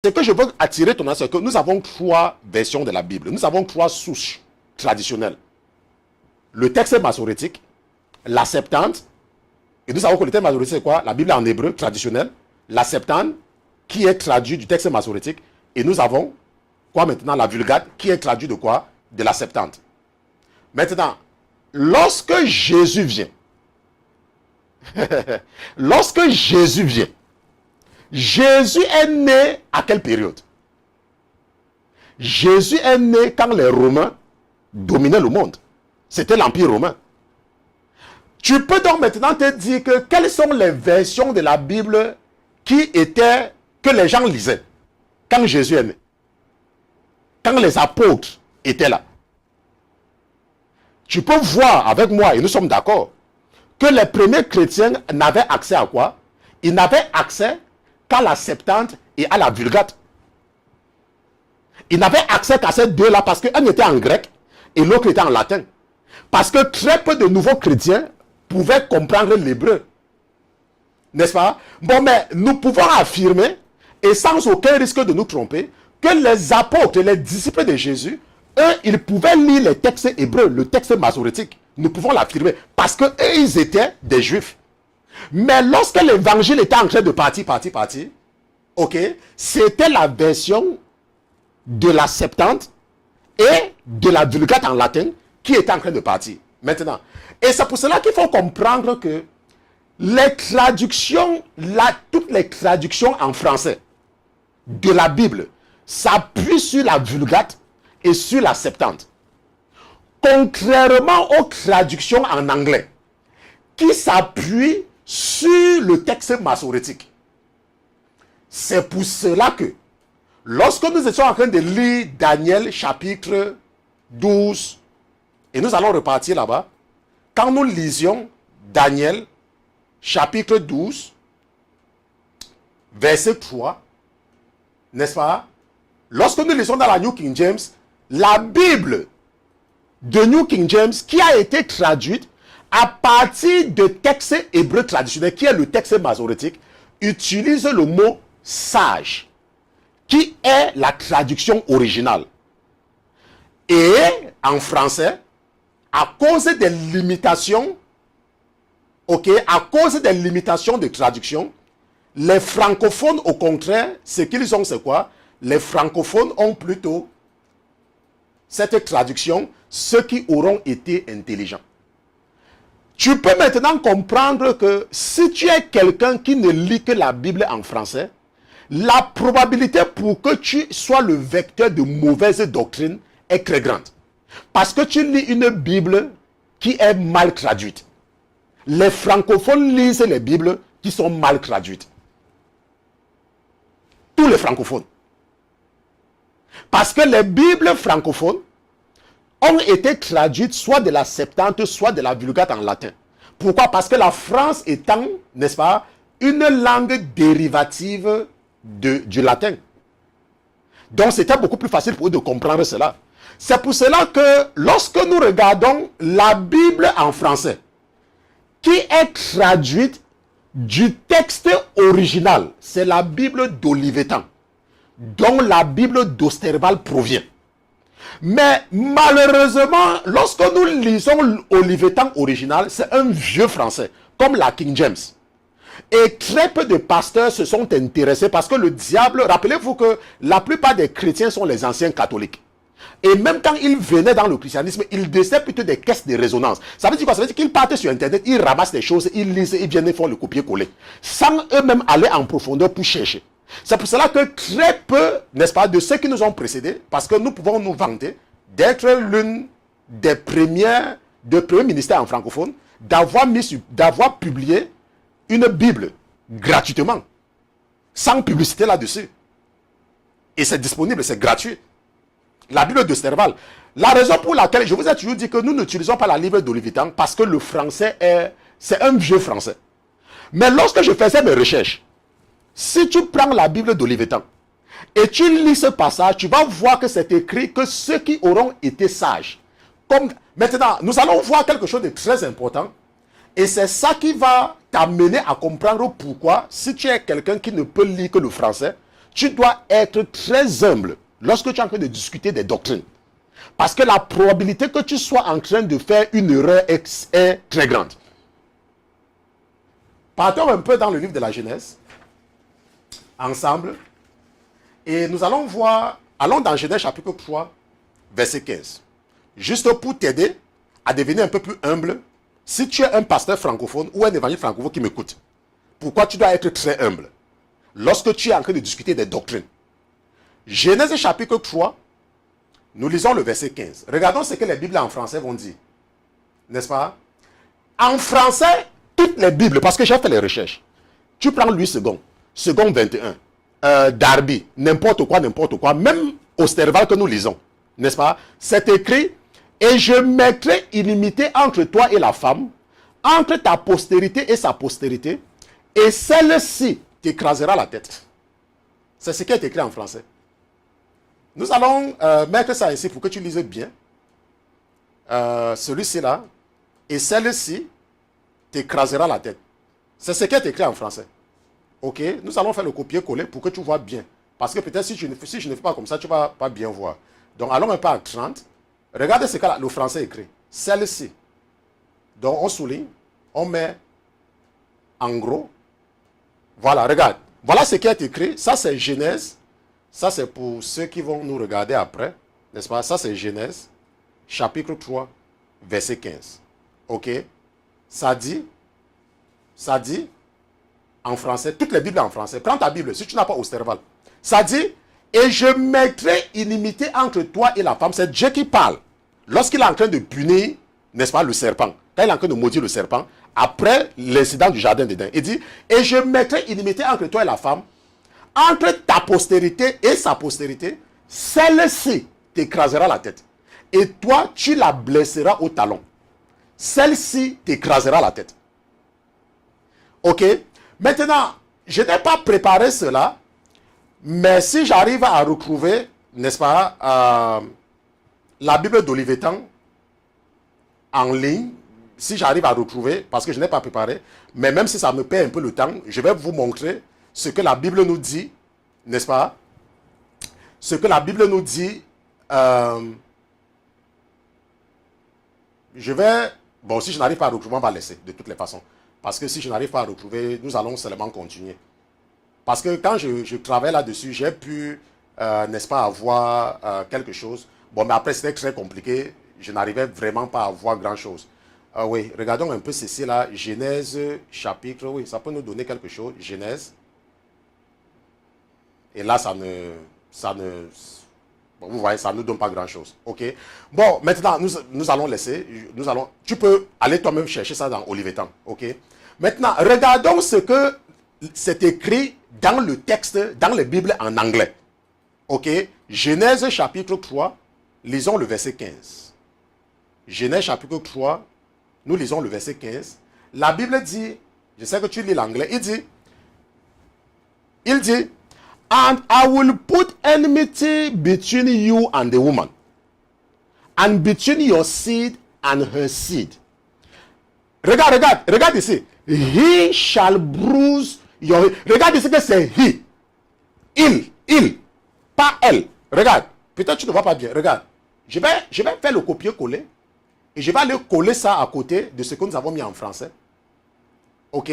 Ce que je veux attirer ton attention, c'est que nous avons 3 versions de la Bible. Nous avons 3 souches traditionnelles. Le texte massorétique, la Septante, et nous savons que le texte massorétique, c'est quoi? La Bible en hébreu traditionnelle, la Septante, qui est traduit du texte massorétique, et nous avons, quoi maintenant? La Vulgate, qui est traduit de quoi? De la Septante. Maintenant, lorsque Jésus vient, lorsque Jésus vient, Jésus est né à quelle période? Jésus est né quand les Romains dominaient le monde. C'était l'Empire romain. Tu peux donc maintenant te dire que quelles sont les versions de la Bible que les gens lisaient quand Jésus est né? Quand les apôtres étaient là. Tu peux voir avec moi, et nous sommes d'accord, que les premiers chrétiens n'avaient accès à quoi? Ils n'avaient accès qu'à la Septante et à la Vulgate. Ils n'avaient accès qu'à ces deux-là parce qu'un était en grec et l'autre était en latin. Parce que très peu de nouveaux chrétiens pouvaient comprendre l'hébreu. N'est-ce pas? Bon, mais nous pouvons affirmer, et sans aucun risque de nous tromper, que les apôtres, les disciples de Jésus, eux, ils pouvaient lire les textes hébreux, le texte massorétique. Nous pouvons l'affirmer parce qu'eux, ils étaient des juifs. Mais lorsque l'évangile était en train de partir, ok, c'était la version de la Septante et de la Vulgate en latin qui était en train de partir. Maintenant, et c'est pour cela qu'il faut comprendre que les traductions, toutes les traductions en français de la Bible s'appuient sur la Vulgate et sur la Septante. Contrairement aux traductions en anglais qui s'appuient sur le texte massorétique. C'est pour cela que, lorsque nous étions en train de lire Daniel chapitre 12, et nous allons repartir là-bas, quand nous lisions Daniel chapitre 12, verset 3, n'est-ce pas? Lorsque nous lisons dans la New King James, la Bible de New King James qui a été traduite à partir de textes hébreux traditionnels, qui est le texte massorétique, utilise le mot sage, qui est la traduction originale. Et en français, à cause des limitations, ok, à cause des limitations de traduction, les francophones, au contraire, ce qu'ils ont, c'est quoi? Les francophones ont plutôt cette traduction, ceux qui auront été intelligents. Tu peux maintenant comprendre que si tu es quelqu'un qui ne lit que la Bible en français, la probabilité pour que tu sois le vecteur de mauvaises doctrines est très grande. Parce que tu lis une Bible qui est mal traduite. Les francophones lisent les Bibles qui sont mal traduites. Tous les francophones. Parce que les Bibles francophones ont été traduites soit de la Septante, soit de la Vulgate en latin. Pourquoi? Parce que la France étant, n'est-ce pas, une langue dérivative du latin. Donc c'était beaucoup plus facile pour eux de comprendre cela. C'est pour cela que lorsque nous regardons la Bible en français, qui est traduite du texte original, c'est la Bible d'Olivetan, dont la Bible d'Osterval provient. Mais malheureusement, lorsque nous lisons Olivetan original, c'est un vieux français, comme la King James. Et très peu de pasteurs se sont intéressés parce que le diable, rappelez-vous que la plupart des chrétiens sont les anciens catholiques. Et même quand ils venaient dans le christianisme, ils décèdent plutôt des caisses de résonance. Ça veut dire quoi? Ça veut dire qu'ils partent sur Internet, ils ramassent des choses, ils lisent, ils viennent faire le copier-coller. Sans eux-mêmes aller en profondeur pour chercher. C'est pour cela que très peu, n'est-ce pas, de ceux qui nous ont précédés, parce que nous pouvons nous vanter d'être l'une des premiers ministères en francophone, d'avoir publié une Bible gratuitement, sans publicité là-dessus. Et c'est disponible, c'est gratuit. La Bible de Sterval. La raison pour laquelle je vous ai toujours dit que nous n'utilisons pas la Bible d'Olivetan, parce que le français c'est un vieux français. Mais lorsque je faisais mes recherches, si tu prends la Bible d'Olivetan et tu lis ce passage, tu vas voir que c'est écrit que ceux qui auront été sages. Maintenant, nous allons voir quelque chose de très important. Et c'est ça qui va t'amener à comprendre pourquoi, si tu es quelqu'un qui ne peut lire que le français, tu dois être très humble lorsque tu es en train de discuter des doctrines. Parce que la probabilité que tu sois en train de faire une erreur est très grande. Partons un peu dans le livre de la Genèse, ensemble, et nous allons voir, allons dans Genèse chapitre 3, verset 15. Juste pour t'aider à devenir un peu plus humble, si tu es un pasteur francophone ou un évangile francophone qui m'écoute, pourquoi tu dois être très humble lorsque tu es en train de discuter des doctrines. Genèse chapitre 3, nous lisons le verset 15. Regardons ce que les Bibles en français vont dire. N'est-ce pas? En français, toutes les Bibles, parce que j'ai fait les recherches, tu prends Louis II, second 21, Darby, n'importe quoi, même Osterval que nous lisons, n'est-ce pas? C'est écrit, et je mettrai inimité entre toi et la femme, entre ta postérité et sa postérité, et celle-ci t'écrasera la tête. C'est ce qui est écrit en français. Nous allons mettre ça ici pour que tu lises bien. Celui-ci là, et celle-ci t'écrasera la tête. C'est ce qui est écrit en français. Ok, nous allons faire le copier-coller pour que tu vois bien. Parce que peut-être si je ne fais pas comme ça, tu ne vas pas bien voir. Donc allons un peu à 30. Regardez ce que le français écrit. Celle-ci. Donc on souligne, on met en gros. Voilà, regarde. Voilà ce qui est écrit. Ça c'est Genèse. Ça c'est pour ceux qui vont nous regarder après. N'est-ce pas? Ça c'est Genèse, chapitre 3, verset 15. Ok? Ça dit, en français, toutes les Bibles en français. Prends ta Bible, si tu n'as pas Osterval. Ça dit, et je mettrai inimité entre toi et la femme. C'est Dieu qui parle. Lorsqu'il est en train de punir, n'est-ce pas, le serpent. Quand il est en train de maudire le serpent, après l'incident du jardin d'Éden, il dit, et je mettrai inimité entre toi et la femme, entre ta postérité et sa postérité, celle-ci t'écrasera la tête. Et toi, tu la blesseras au talon. Celle-ci t'écrasera la tête. Ok? Maintenant, je n'ai pas préparé cela, mais si j'arrive à retrouver, n'est-ce pas, la Bible d'Olivetan en ligne, si j'arrive à retrouver, parce que je n'ai pas préparé, mais même si ça me perd un peu le temps, je vais vous montrer ce que la Bible nous dit, n'est-ce pas? Ce que la Bible nous dit, je vais, bon, si je n'arrive pas à retrouver, on va laisser, de toutes les façons. Parce que si je n'arrive pas à retrouver, nous allons seulement continuer. Parce que quand je travaille là-dessus, j'ai pu, n'est-ce pas, avoir quelque chose. Bon, mais après, c'était très compliqué. Je n'arrivais vraiment pas à voir grand-chose. Oui, regardons un peu ceci là. Genèse, chapitre, oui, ça peut nous donner quelque chose. Genèse. Et là, bon, vous voyez, ça ne nous donne pas grand-chose. OK? Bon, maintenant, nous allons laisser. Tu peux aller toi-même chercher ça dans Olivetan. OK? Maintenant, regardons ce que c'est écrit dans le texte, dans les Bibles en anglais. OK? Genèse chapitre 3, lisons le verset 15. Genèse chapitre 3, nous lisons le verset 15. La Bible dit, je sais que tu lis l'anglais, il dit, and I will put enmity between you and the woman, and between your seed and her seed. Regarde ici. He shall bruise your... Regarde ici que c'est he. Il, pas elle. Regarde, peut-être tu ne vois pas bien. Regarde, je vais faire le copier-coller et je vais aller coller ça à côté de ce que nous avons mis en français. Ok?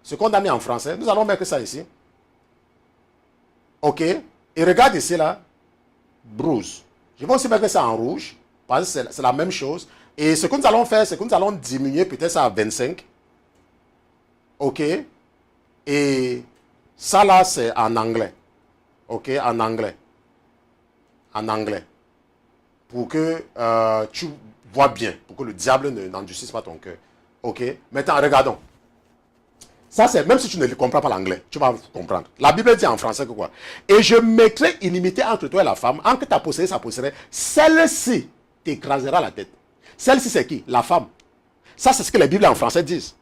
Ce qu'on a mis en français, nous allons mettre ça ici. Ok? Et regarde ici là, bruise. Je vais aussi mettre ça en rouge parce que c'est la même chose. Et ce que nous allons faire, c'est que nous allons diminuer peut-être ça à 25. Ok? Et ça là, c'est en anglais. Ok? En anglais. En anglais. Pour que tu vois bien. Pour que le diable n'endurcisse pas ton cœur. Ok? Maintenant, regardons. Ça, c'est, même si tu ne comprends pas l'anglais, tu vas comprendre. La Bible dit en français que quoi? Et je mettrai inimité entre toi et la femme, entre ta possédée et sa possédée. Celle-ci t'écrasera la tête. Celle-ci, c'est qui? La femme. Ça, c'est ce que les Bibles en français disent.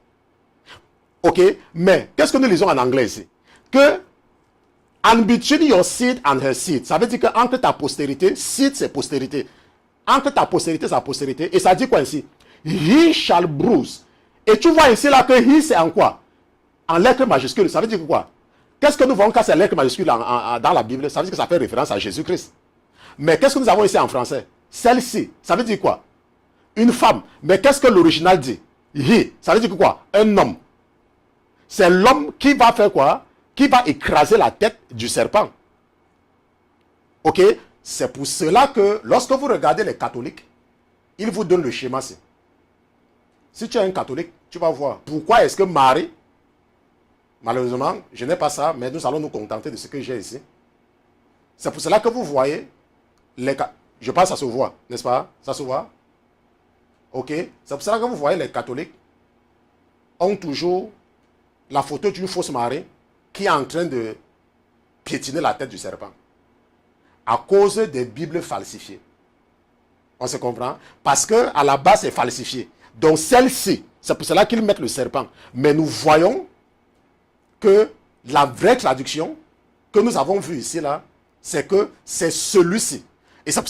Ok? Mais, qu'est-ce que nous lisons en anglais ici? Que, and between your seed and her seed. Ça veut dire que entre ta postérité, seed, c'est postérité. Entre ta postérité et sa postérité. Et ça dit quoi ici? He shall bruise. Et tu vois ici là que he, c'est en quoi? En lettres majuscules. Ça veut dire quoi? Qu'est-ce que nous voyons quand c'est lettre majuscule dans la Bible? Ça veut dire que ça fait référence à Jésus-Christ. Mais qu'est-ce que nous avons ici en français? Celle-ci, ça veut dire quoi? Une femme. Mais qu'est-ce que l'original dit? He, ça veut dire quoi? Un homme. C'est l'homme qui va faire quoi? Qui va écraser la tête du serpent. Ok? C'est pour cela que lorsque vous regardez les catholiques, ils vous donnent le schéma. Si tu es un catholique, tu vas voir pourquoi est-ce que Marie, malheureusement, je n'ai pas ça, mais nous allons nous contenter de ce que j'ai ici. C'est pour cela que vous voyez, je pense que ça se voit, n'est-ce pas? Ça se voit? Ok? C'est pour cela que vous voyez les catholiques ont toujours la photo d'une fausse Marie qui est en train de piétiner la tête du serpent. À cause des Bibles falsifiées. On se comprend? Parce que à la base, c'est falsifié. Donc celle-ci, c'est pour cela qu'ils mettent le serpent. Mais nous voyons que la vraie traduction que nous avons vue ici, là, c'est que c'est celui-ci. Et c'est pour